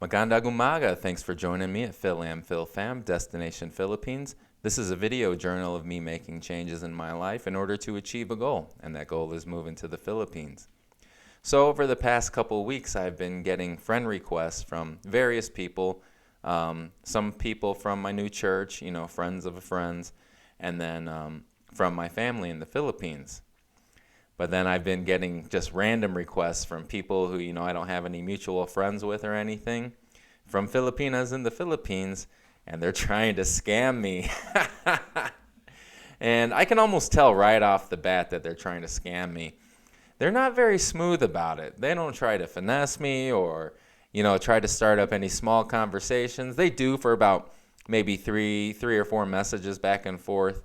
Magandang umaga. Thanks for joining me at Fil-Am, Fil-Fam, Destination Philippines. This is a video journal of me making changes in my life in order to achieve a goal, and that goal is moving to the Philippines. So over the past couple of weeks, I've been getting friend requests from various people. Some people from my new church, friends of friends, and then from my family in the Philippines. But then I've been getting just random requests from people who, I don't have any mutual friends with or anything, from Filipinas in the Philippines, and they're trying to scam me. And I can almost tell right off the bat that they're trying to scam me. They're not very smooth about it. They don't try to finesse me or, try to start up any small conversations. They do for about maybe three or four messages back and forth.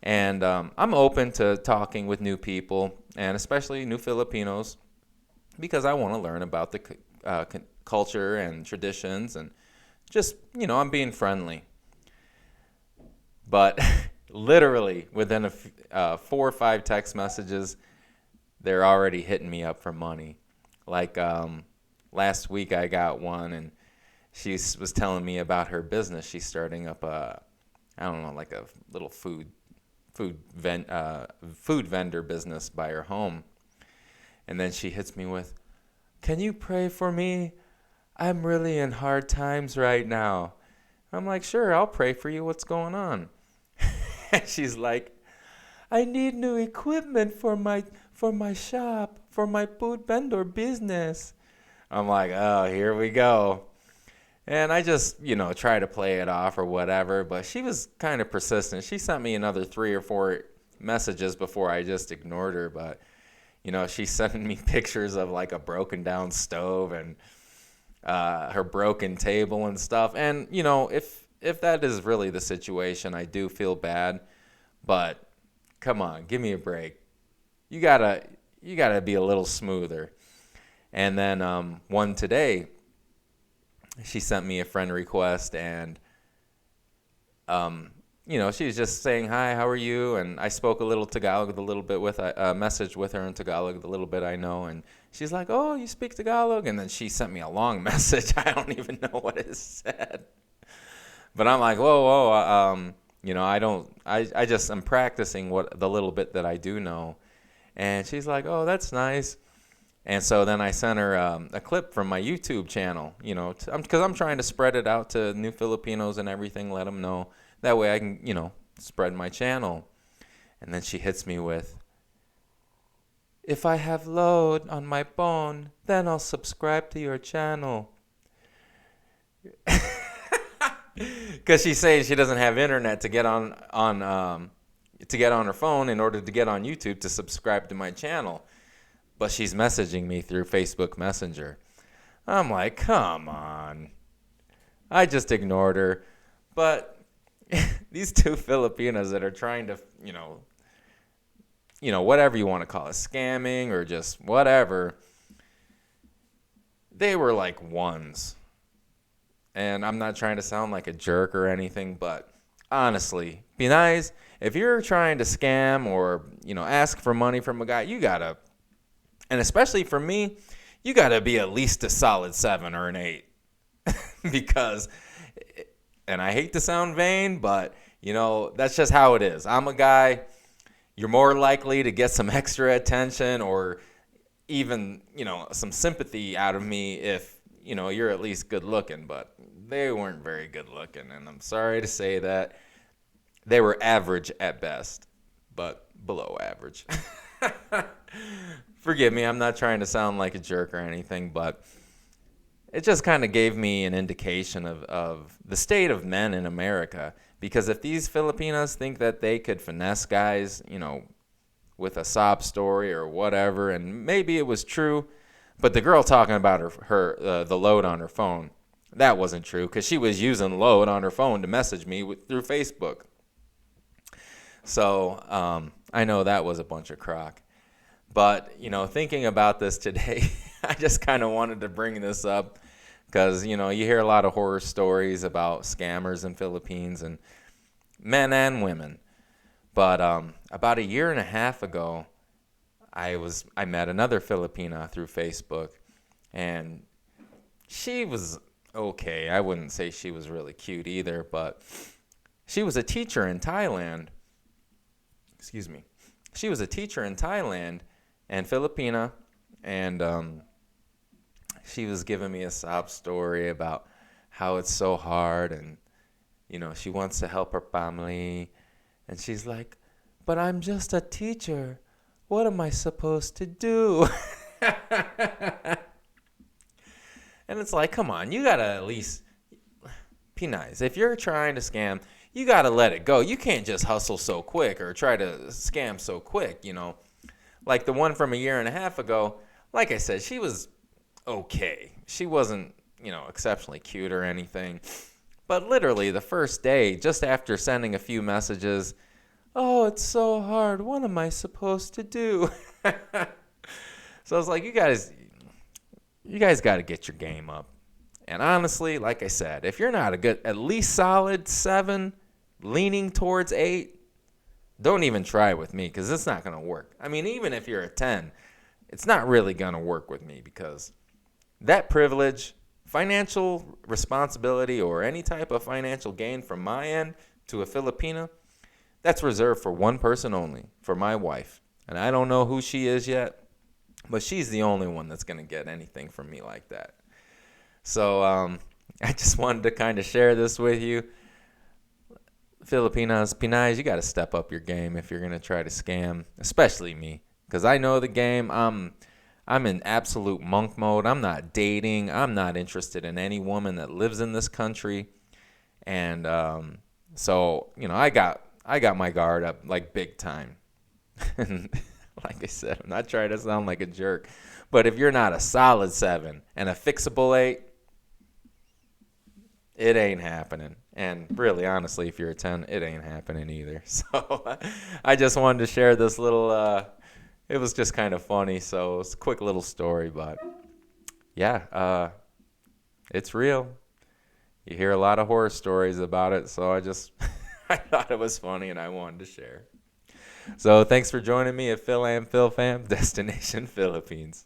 And I'm open to talking with new people, and especially new Filipinos, because I want to learn about the culture and traditions, and just, I'm being friendly. But literally within 4 or 5 text messages, they're already hitting me up for money. Like last week I got one, and she was telling me about her business. She's starting up like a little food vendor business by her home. And then she hits me with, "Can you pray for me? I'm really in hard times right now." I'm like, "Sure, I'll pray for you. What's going on?" And she's like, "I need new equipment for my shop, for my food vendor business." I'm like, "Oh, here we go." And I just, try to play it off or whatever, but she was kind of persistent. She sent me another 3 or 4 messages before I just ignored her, but, she sent me pictures of like a broken down stove and her broken table and stuff. And, if that is really the situation, I do feel bad, but come on, give me a break. You gotta be a little smoother. And then one today, she sent me a friend request, and she was just saying, "Hi, how are you?" And I spoke a little Tagalog, a little bit with a message with her in Tagalog, the little bit I know. And she's like, "Oh, you speak Tagalog?" And then she sent me a long message. I don't even know what it said, but I'm like, whoa, I'm practicing what the little bit that I do know. And she's like, "Oh, that's nice." And so then I sent her a clip from my YouTube channel, because I'm trying to spread it out to new Filipinos and everything, let them know. That way I can, spread my channel. And then she hits me with, "If I have load on my phone, then I'll subscribe to your channel." Because she's saying she doesn't have internet to get on her phone in order to get on YouTube to subscribe to my channel. But she's messaging me through Facebook Messenger. I'm like, come on. I just ignored her. But these 2 Filipinos that are trying to, whatever you want to call it, scamming or just whatever, they were like ones. And I'm not trying to sound like a jerk or anything, but honestly, be nice. If you're trying to scam or, ask for money from a guy, you gotta, and especially for me, you got to be at least a solid 7 or an 8. Because, and I hate to sound vain, but, that's just how it is. I'm a guy, you're more likely to get some extra attention or even, some sympathy out of me if, you're at least good looking. But they weren't very good looking, and I'm sorry to say that. They were average at best, but below average. Forgive me, I'm not trying to sound like a jerk or anything, but it just kind of gave me an indication of the state of men in America. Because if these Filipinos think that they could finesse guys, with a sob story or whatever, and maybe it was true, but the girl talking about the load on her phone, that wasn't true, because she was using load on her phone to message me through Facebook. So I know that was a bunch of crock. But, thinking about this today, I just kind of wanted to bring this up because, you hear a lot of horror stories about scammers in Philippines, and men and women. But about a year and a half ago, I met another Filipina through Facebook, and she was okay. I wouldn't say she was really cute either, but she was a teacher in Thailand. Excuse me. She was a teacher in Thailand and Filipina, and she was giving me a sob story about how it's so hard, and she wants to help her family, and she's like, "But I'm just a teacher. What am I supposed to do?" And it's like, come on, you gotta at least be nice. If you're trying to scam, you gotta let it go. You can't just hustle so quick or try to scam so quick, Like the one from a year and a half ago, like I said, she was okay. She wasn't, exceptionally cute or anything. But literally the first day, just after sending a few messages, "Oh, it's so hard. What am I supposed to do?" So I was like, you guys got to get your game up. And honestly, like I said, if you're not a good, at least solid 7, leaning towards 8, don't even try with me, because it's not going to work. I mean, even if you're a 10, it's not really going to work with me, because that privilege, financial responsibility, or any type of financial gain from my end to a Filipina, that's reserved for one person only, for my wife. And I don't know who she is yet, but she's the only one that's going to get anything from me like that. So I just wanted to kind of share this with you. Filipinas, Pinays, you got to step up your game if you're going to try to scam, especially me, because I know the game. I'm in absolute monk mode. I'm not dating. I'm not interested in any woman that lives in this country. And so, I got my guard up like big time. And like I said, I'm not trying to sound like a jerk, but if you're not a solid 7 and a fixable 8, it ain't happening. And really, honestly, if you're a 10, it ain't happening either. So I just wanted to share this little, it was just kind of funny. So it's a quick little story, but yeah, it's real. You hear a lot of horror stories about it. So I thought it was funny and I wanted to share. So thanks for joining me at Fil-Am, Fil-Fam, Destination Philippines.